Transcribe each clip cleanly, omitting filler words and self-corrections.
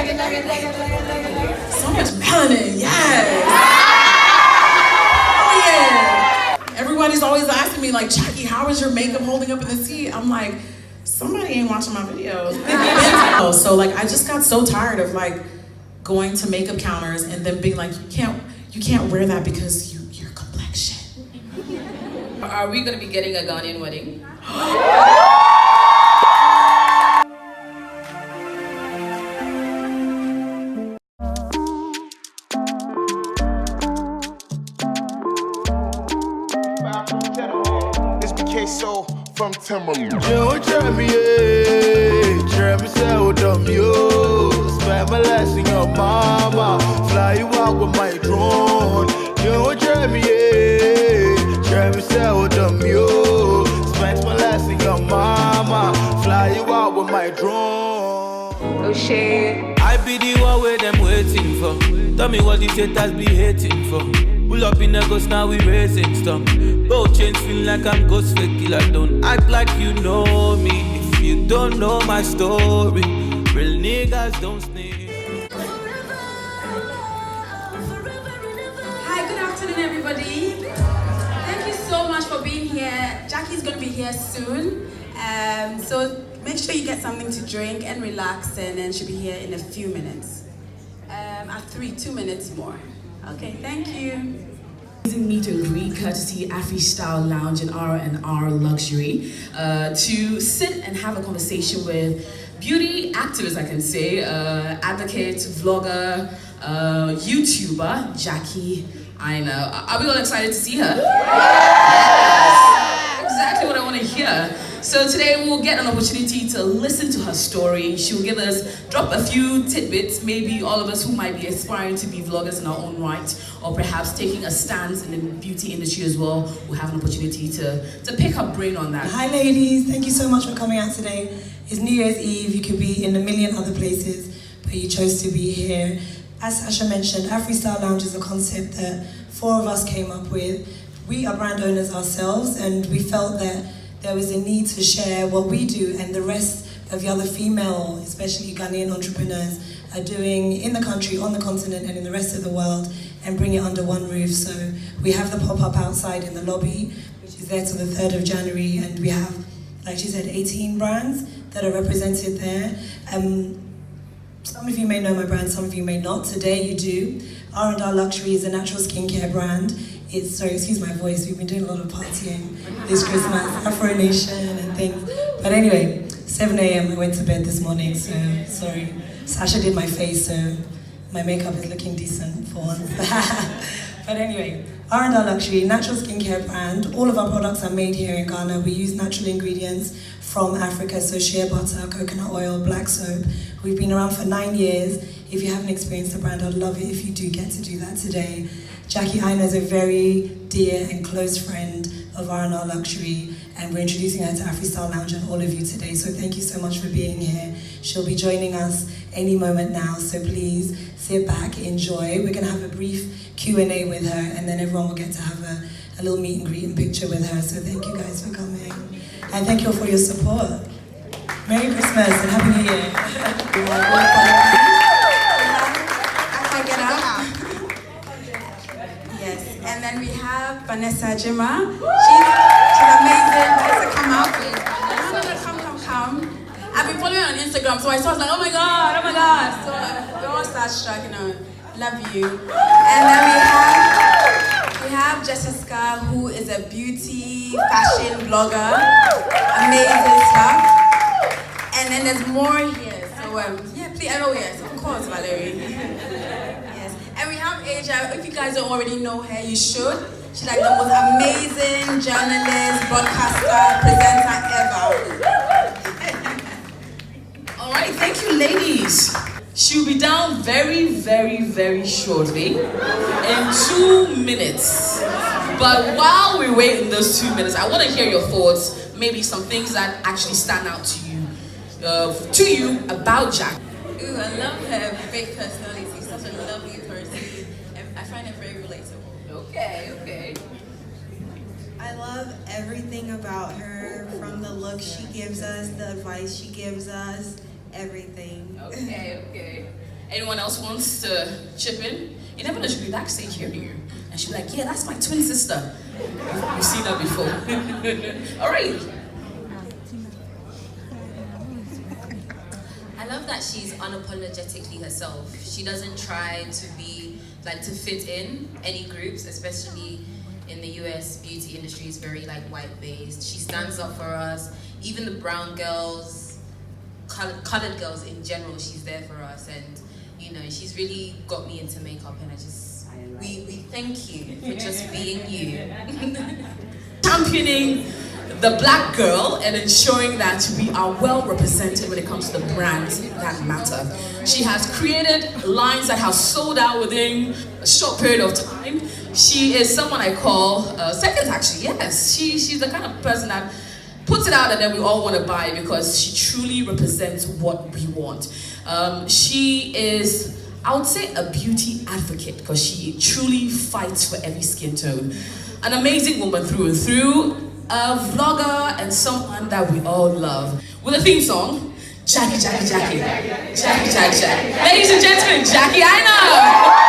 So much melanin, yes. Oh yeah. Everybody's always asking me like, Jackie, how is your makeup holding up in the seat? I'm like, somebody ain't watching my videos. So like, I just got so tired of like going to makeup counters and then being like, you can't wear that because your complexion. Are we gonna be getting a Ghanaian wedding? So from Timberland. You try me, try me, say, dumb you. Spend my last in your mama. Fly you out with my drone. You try me, try me, say, dumb you. Spend my last in your mama. Fly you out with my drone. Oh shit. I be the one where them waiting for. Tell me what these haters be hating for. Pull up in the ghost, now we raising stuff. Both chains feel like I'm ghost fake killer. Don't act like you know me if you don't know my story. Real niggas don't sneak. Hi, good afternoon everybody. Thank you so much for being here. Jackie's gonna be here soon. So make sure you get something to drink and relax, and then she'll be here in a few minutes. At 2 minutes more. Okay, thank you. Meet and greet courtesy Afristyle Lounge and RandR Luxury to sit and have a conversation with beauty activist, I can say, advocate, vlogger, YouTuber, Jackie Aina. Are we all excited to see her? Yes. Exactly what I want to hear. So today we'll get an opportunity to listen to her story. She'll drop a few tidbits, maybe all of us who might be aspiring to be vloggers in our own right, or perhaps taking a stance in the beauty industry as well. We'll have an opportunity to pick her brain on that. Hi ladies, thank you so much for coming out today. It's New Year's Eve, you could be in a million other places, but you chose to be here. As Sasha mentioned, Afristyle Lounge is a concept that 4 of us came up with. We are brand owners ourselves, and we felt that there was a need to share what we do and the rest of the other female, especially Ghanaian entrepreneurs, are doing in the country, on the continent, and in the rest of the world, and bring it under one roof. So we have the pop-up outside in the lobby, which is there till the 3rd of January, and we have, like she said, 18 brands that are represented there. Some of you may know my brand, some of you may not. Today you do. RandR Luxury is a natural skincare brand. It's, sorry, excuse my voice, we've been doing a lot of partying this Christmas, Afro Nation and things. But anyway, 7 a.m. I went to bed this morning, so sorry. Sasha did my face, so my makeup is looking decent for once. But anyway, RandR Luxury, natural skincare brand. All of our products are made here in Ghana. We use natural ingredients from Africa, so shea butter, coconut oil, black soap. We've been around for 9 years. If you haven't experienced the brand, I'd love it if you do get to do that today. Jackie Aina is a very dear and close friend of RandR Luxury, and we're introducing her to Afristyle Lounge and all of you today, so thank you so much for being here. She'll be joining us any moment now, so please sit back, enjoy. We're going to have a brief Q&A with her, and then everyone will get to have a little meet and greet and picture with her, so thank you guys for coming. And thank you all for your support. Merry Christmas and Happy New Year. And then we have Vanessa Jima. She's amazing. Vanessa, come out. Come. I've been following her on Instagram, so I saw, I was like, oh my god. So we all starstruck, you know. Love you. And then we have Jessica, who is a beauty fashion blogger. Amazing stuff. And then there's more here. So yeah, please, yes, of course, Valerie. And we have Asia. If you guys don't already know her, you should. She's like the most amazing journalist, broadcaster, presenter ever. All right, thank you, ladies. She'll be down very, very, very shortly, in 2 minutes. But while we wait in those 2 minutes, I want to hear your thoughts, maybe some things that actually stand out to you about Jack. Ooh, I love her big personality. She's such a lovely person. I find it very relatable. Okay. I love everything about her, from the look she gives us, the advice she gives us, everything. Okay. Anyone else wants to chip in? You never know, she'll be backstage hearing you. And she'll be like, yeah, that's my twin sister. You've seen her before. All right. I love that she's unapologetically herself. She doesn't try to be, like, to fit in any groups, especially in the US beauty industry is very, like, white-based. She stands up for us. Even the brown girls, colored girls in general, she's there for us. And, you know, she's really got me into makeup, and we thank you for just being you. Championing the black girl and ensuring that we are well represented when it comes to the brands that matter. She has created lines that have sold out within a short period of time. She is someone I call second, actually, yes. She's the kind of person that puts it out and then we all want to buy because she truly represents what we want. She is, I would say, a beauty advocate because she truly fights for every skin tone. An amazing woman through and through, a vlogger and someone that we all love. With a theme song, Jackie. Ladies and gentlemen, Jackie Aina.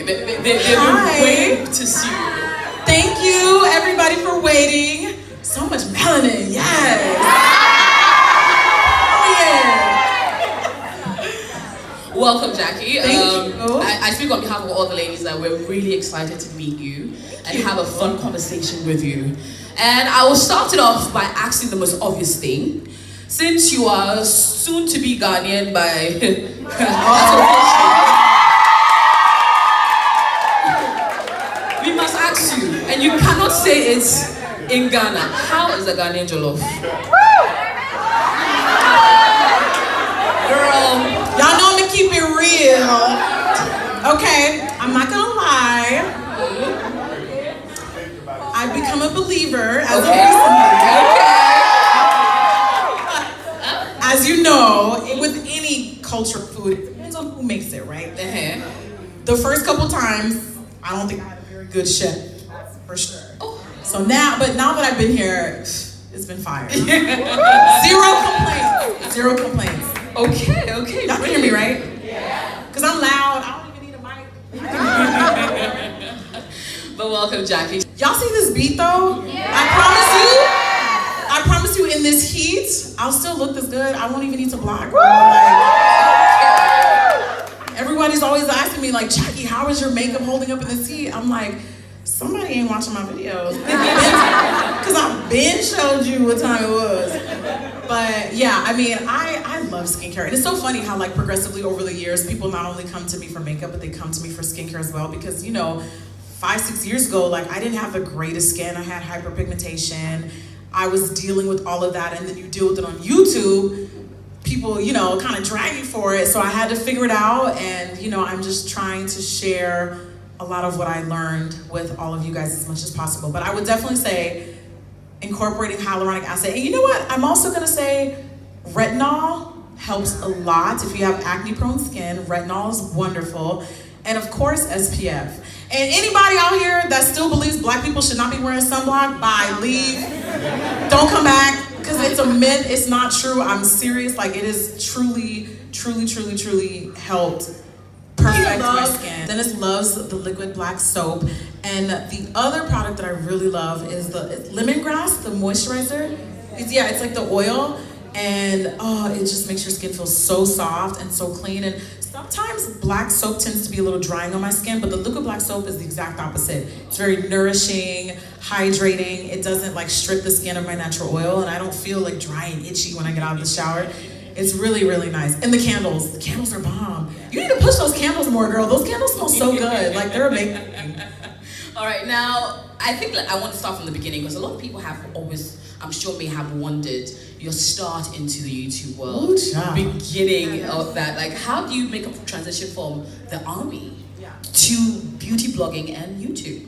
They've been waiting to see you. Thank you, everybody, for waiting. So much melanin, yes. Oh, yeah. Welcome, Jackie. Thank you. I speak on behalf of all the ladies that we're really excited to meet you and have a fun conversation with you. And I will start it off by asking the most obvious thing. Since you are soon to be Ghanaian by we must ask you, and you cannot say it in Ghana. How is a Ghanaian jollof? Girl, y'all know me keep it real. Okay, I'm not gonna lie. I've become a believer as of recently. As you know, with any culture food, it depends on who makes it, right? The first couple times, I don't think I had a very good chef, for sure. So now that I've been here, it's been fire. Zero complaints. Okay. Y'all can hear me, right? Yeah. Because I'm loud, I don't even need a mic. But welcome, Jackie. Y'all see this beat though? Yeah. I promise you in this heat, I'll still look this good. I won't even need to block. Everybody's always asking me like, Jackie, how is your makeup holding up in this heat? I'm like, somebody ain't watching my videos. Because I've been showed you what time it was. But yeah, I mean, I love skincare. And it's so funny how like progressively over the years, people not only come to me for makeup, but they come to me for skincare as well. Because, you know, 5-6 years ago, like I didn't have the greatest skin. I had hyperpigmentation. I was dealing with all of that. And then you deal with it on YouTube. People, you know, kind of drag you for it. So I had to figure it out. And, you know, I'm just trying to share a lot of what I learned with all of you guys as much as possible. But I would definitely say incorporating hyaluronic acid. And you know what? I'm also gonna say retinol helps a lot. If you have acne-prone skin, retinol is wonderful. And of course, SPF. And anybody out here that still believes black people should not be wearing sunblock, bye, leave. Don't come back, because it's a myth, it's not true. I'm serious, like it is truly helped perfect my skin. Dennis loves the liquid black soap. And the other product that I really love is the lemongrass, the moisturizer. It's like the oil. And it just makes your skin feel so soft and so clean. And sometimes black soap tends to be a little drying on my skin, but the liquid black soap is the exact opposite. It's very nourishing, hydrating. It doesn't like strip the skin of my natural oil, and I don't feel like dry and itchy when I get out of the shower. It's really nice. And the candles are bomb. You need to push those candles more, girl. Those candles smell so good. Like they're amazing. All right, now I think I want to start from the beginning because a lot of people have always, I'm sure, may have wondered your start into the YouTube world, beginning of that. Like, how do you make a transition from the army to beauty blogging and YouTube?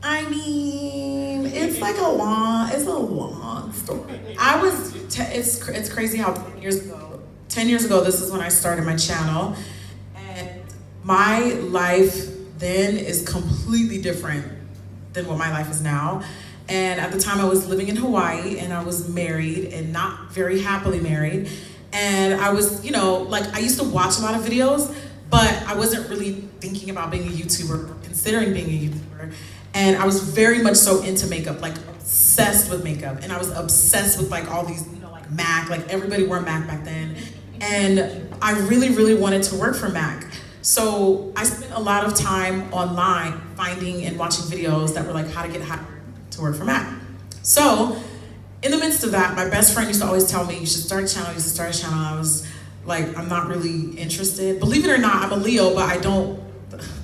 I mean, it's it's like a long story. It's crazy how 10 years ago, this is when I started my channel. And my life then is completely different than what my life is now. And at the time I was living in Hawaii and I was married and not very happily married. And I was, you know, like I used to watch a lot of videos, but I wasn't really thinking about being a YouTuber, considering being a YouTuber. And I was very much so into makeup, like obsessed with makeup. And I was obsessed with like all these, you know, like MAC, like everybody wore MAC back then. And I really, really wanted to work for MAC. So I spent a lot of time online finding and watching videos that were like how to get hired to work for MAC. So in the midst of that, my best friend used to always tell me, you should start a channel, you should start a channel. I was like, I'm not really interested. Believe it or not, I'm a Leo, but I don't,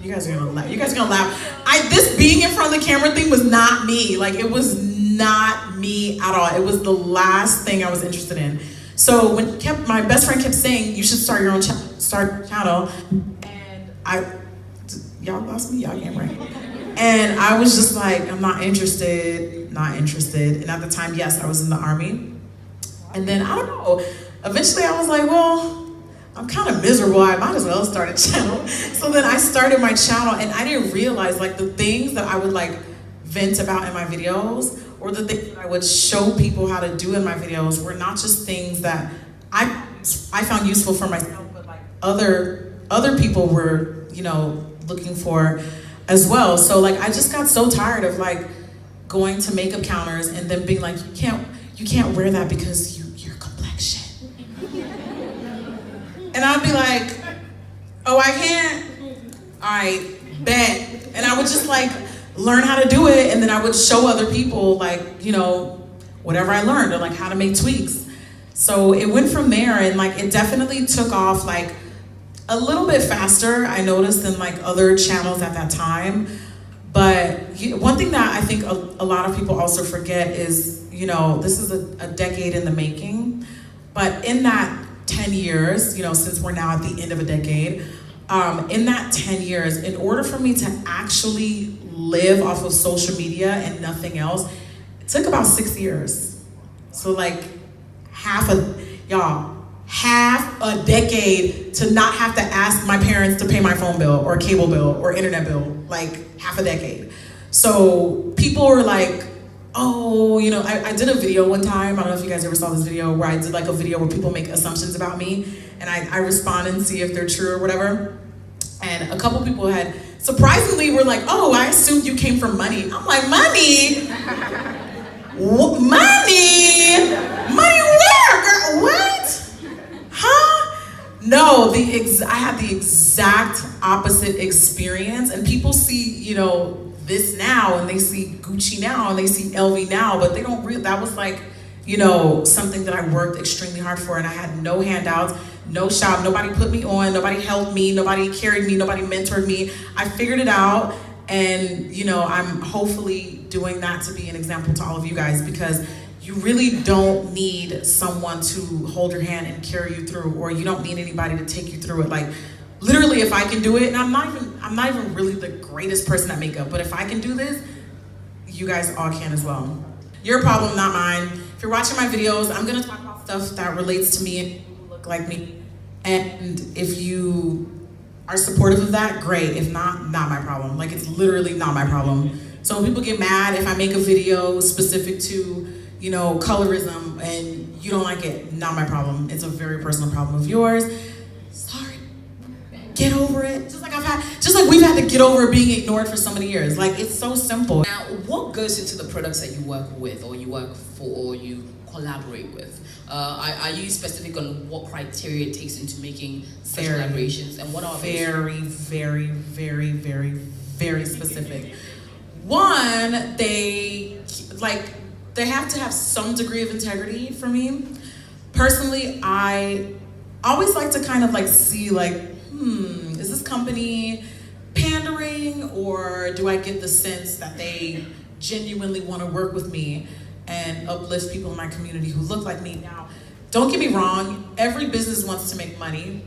you guys are gonna laugh. You guys are gonna laugh. This being in front of the camera thing was not me. Like it was not me at all. It was the last thing I was interested in. So when my best friend kept saying, you should start your own channel, and y'all lost me, y'all can't write. And I was just like, I'm not interested. And at the time, yes, I was in the Army. And then, I don't know, eventually I was like, well, I'm kind of miserable, I might as well start a channel. So then I started my channel and I didn't realize like the things that I would like vent about in my videos or the things that I would show people how to do in my videos were not just things that I found useful for myself, but like other people were, you know, looking for as well. So like I just got so tired of like going to makeup counters and then being like, you can't wear that because your complexion. And I'd be like, oh, I can't? All right, bet. And I would just like learn how to do it, and then I would show other people like, you know, whatever I learned or like how to make tweaks. So it went from there, and like it definitely took off like a little bit faster, I noticed, than like other channels at that time. But one thing that I think a lot of people also forget is, you know, this is a decade in the making, but in that 10 years, you know, since we're now at the end of a decade, in that 10 years, in order for me to actually live off of social media and nothing else, it took about 6 years. So like half a decade to not have to ask my parents to pay my phone bill or cable bill or internet bill, like half a decade. So people were like, oh, you know, I did a video one time, I don't know if you guys ever saw this video, where I did like a video where people make assumptions about me, and I respond and see if they're true or whatever. And a couple people had, surprisingly, were like, oh, I assumed you came from money. I'm like, money? Money? Money where, girl? What? Huh? No, I had the exact opposite experience, and people see, you know, this now, and they see Gucci now, and they see LV now, but they don't that was like, you know, something that I worked extremely hard for, and I had no handouts, no shop, nobody put me on, nobody helped me, nobody carried me, nobody mentored me. I figured it out, and you know, I'm hopefully doing that to be an example to all of you guys, because you really don't need someone to hold your hand and carry you through, or you don't need anybody to take you through it. Like, literally, if I can do it, and I'm not even really the greatest person at makeup, but if I can do this, you guys all can as well. Your problem, not mine. If you're watching my videos, I'm gonna talk about stuff that relates to me and people who look like me. And if you are supportive of that, great. If not, not my problem. Like, it's literally not my problem. So when people get mad if I make a video specific to, you know, colorism and you don't like it, not my problem. It's a very personal problem of yours. Sorry. Get over it. Just like we've had to get over being ignored for so many years. Like, it's so simple. Now, what goes into the products that you work with, or you work for, or you collaborate with? Are you specific on what criteria it takes into making such collaborations, and what are very, very, very, very, very specific? One, they have to have some degree of integrity for me. Personally, I always like to kind of like see like, is this company pandering, or do I get the sense that they genuinely want to work with me and uplift people in my community who look like me? Now, don't get me wrong, every business wants to make money.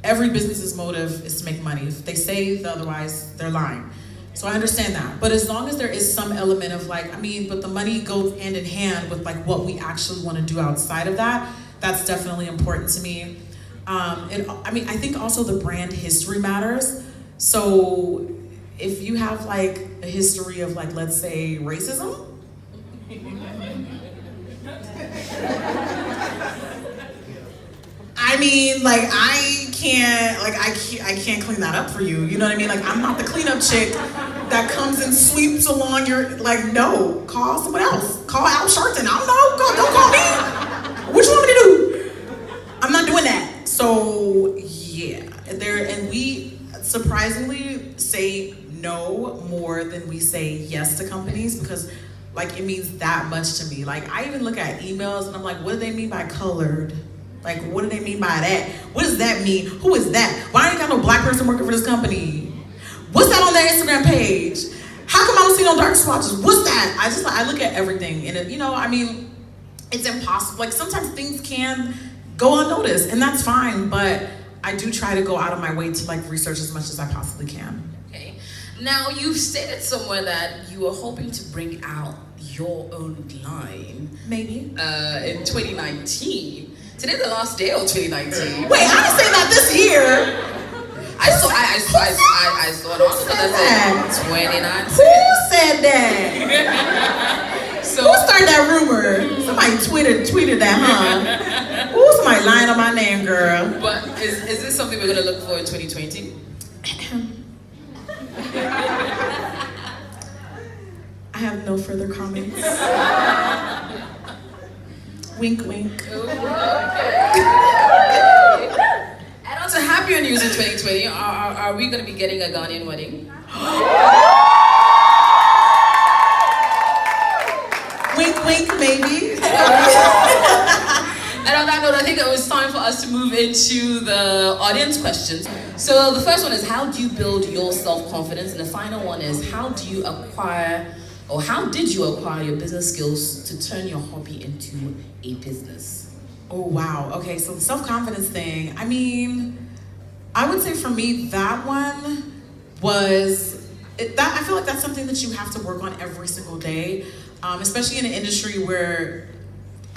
Every business's motive is to make money. If they say otherwise, they're lying. So I understand that. But as long as there is some element of like, I mean, but the money goes hand in hand with like what we actually want to do outside of that, that's definitely important to me. And I mean, I think also the brand history matters. So if you have like a history of like, let's say racism, I mean, like I can't clean that up for you. You know what I mean? Like I'm not the cleanup chick that comes and sweeps along your, like, no, call someone else. Call Al Sharpton. I don't know. Don't call me. What you want me to do? I'm not doing that. So yeah, and we surprisingly say no more than we say yes to companies because like it means that much to me. Like I even look at emails and I'm like, what do they mean by colored? Like, what do they mean by that? What does that mean? Who is that? Why ain't got no black person working for this company? What's that on their Instagram page? How come I don't see no dark swatches? What's that? I look at everything and you know, I mean, it's impossible. Like sometimes things can go unnoticed and that's fine, but I do try to go out of my way to like research as much as I possibly can. Okay. Now you've stated somewhere that you were hoping to bring out your own line. Maybe. In 2019. Today's the last day of 2019. Wait, I didn't say that this year. I saw it also that said 29. Who said that? So who started that rumor? Somebody tweeted that, huh? Ooh, somebody lying on my name, girl. But is this something we're gonna look for in 2020? I have no further comments. Wink, wink. And on to happier news in 2020. Are we going to be getting a Ghanaian wedding? Wink, wink, maybe. And on that note, I think it was time for us to move into the audience questions. So the first one is, how do you build your self-confidence? And the final one is, how did you acquire your business skills to turn your hobby into a business? Oh, wow. Okay, so the self-confidence thing, I mean, I would say for me, that one was, I feel like that's something that you have to work on every single day, especially in an industry where,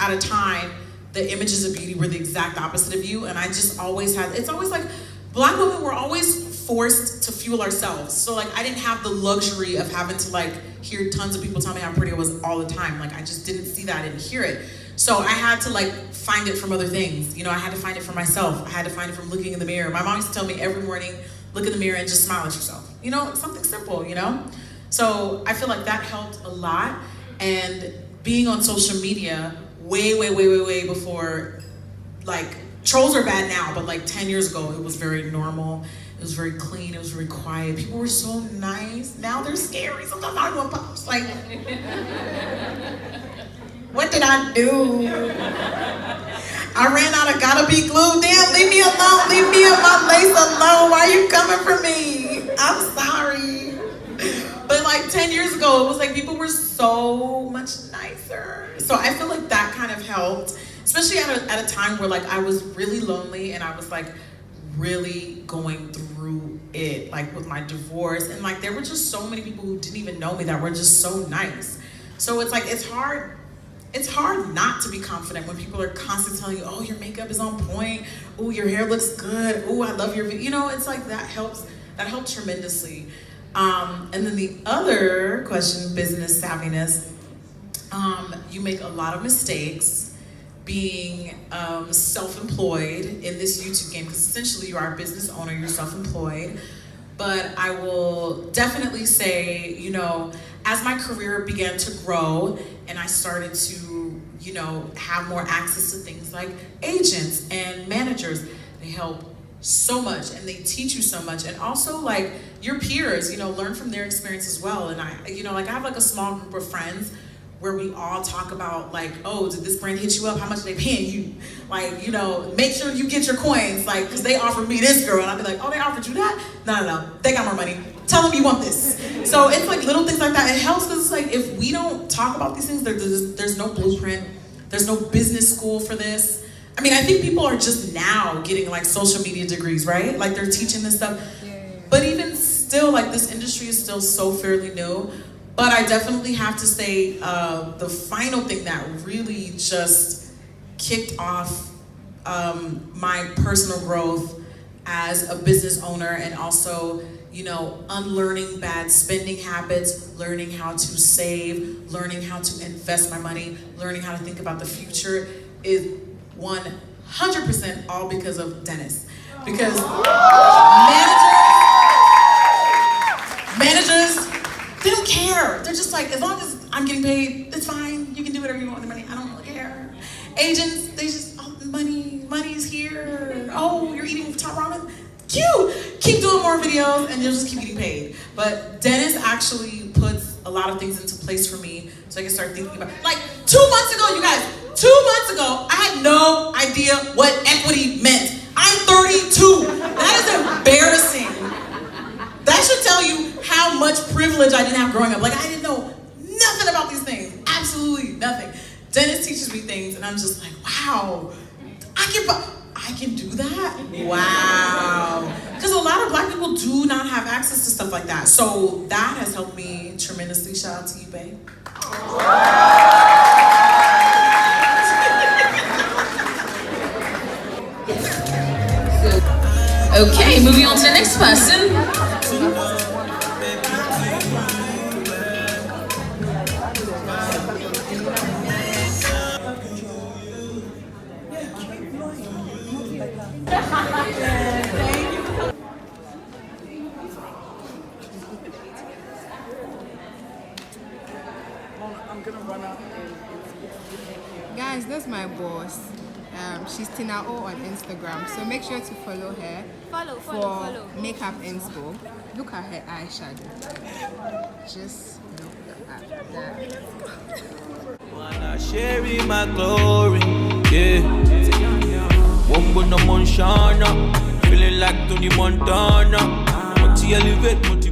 at a time, the images of beauty were the exact opposite of you, and I just always had, it's always like, Black women were always forced to fuel ourselves. So like, I didn't have the luxury of having to like, hear tons of people tell me how pretty I was all the time. Like, I just didn't see that, I didn't hear it. So I had to like, find it from other things. You know, I had to find it for myself. I had to find it from looking in the mirror. My mom used to tell me every morning, look in the mirror and just smile at yourself. You know, something simple, you know? So I feel like that helped a lot. And being on social media way before, like, trolls are bad now, but like 10 years ago, it was very normal. It was very clean, it was very quiet. People were so nice. Now they're scary. Sometimes I want to post like, what did I do? I ran out of gotta be glue. Damn, leave me alone. Leave me and my lace alone. Why are you coming for me? I'm sorry. But like 10 years ago, it was like people were so much nicer. So I feel like that kind of helped, especially at a time where like I was really lonely and I was like really going through it, like with my divorce. And like there were just so many people who didn't even know me that were just so nice. So it's like, it's hard not to be confident when people are constantly telling you, oh, your makeup is on point. Oh, your hair looks good. Oh, I love your, you know, it's like that helps tremendously. And then the other question, business savviness, you make a lot of mistakes being self-employed in this YouTube game, because essentially you are a business owner, you're self-employed. But I will definitely say, you know, as my career began to grow and I started to, you know, have more access to things like agents and managers, they help so much and they teach you so much. And also like your peers, you know, learn from their experience as well. And I, you know, like I have like a small group of friends where we all talk about like, oh, did this brand hit you up? How much are they paying you? Like, you know, make sure you get your coins, like, cause they offered me this girl. And I'd be like, oh, they offered you that? No, they got more money. Tell them you want this. So it's like little things like that. It helps because it's like, if we don't talk about these things, there's no blueprint. There's no business school for this. I mean, I think people are just now getting like social media degrees, right? Like they're teaching this stuff. But even still like this industry is still so fairly new, but I definitely have to say the final thing that really just kicked off my personal growth as a business owner, and also, you know, unlearning bad spending habits, learning how to save, learning how to invest my money, learning how to think about the future, is 100% all because of Dennis. Because managers, they don't care. They're just like, as long as I'm getting paid, it's fine. You can do whatever you want with the money. I don't really care. Agents, they just, oh, money's here. Oh, you're eating top ramen? Cute. Keep doing more videos and you'll just keep getting paid. But Dennis actually puts a lot of things into place for me so I can start thinking about, like 2 months ago, you guys, 2 months ago, I had no idea what equity meant. I'm 32. That is embarrassing. That should tell you how much privilege I didn't have growing up. Like, I didn't know nothing about these things. Absolutely nothing. Dennis teaches me things and I'm just like, wow, I can do that? Wow. Because a lot of Black people do not have access to stuff like that. So that has helped me tremendously. Shout out to you, babe. Okay, moving on to the next person. Guys, that's my boss. She's Tina O on Instagram, so make sure to follow her for makeup inspo. Look at her eyeshadow. Just look at that. Wanna share in my glory, yeah. Wombo no Monshana, feeling like Tony Montana. Multi elevate, multi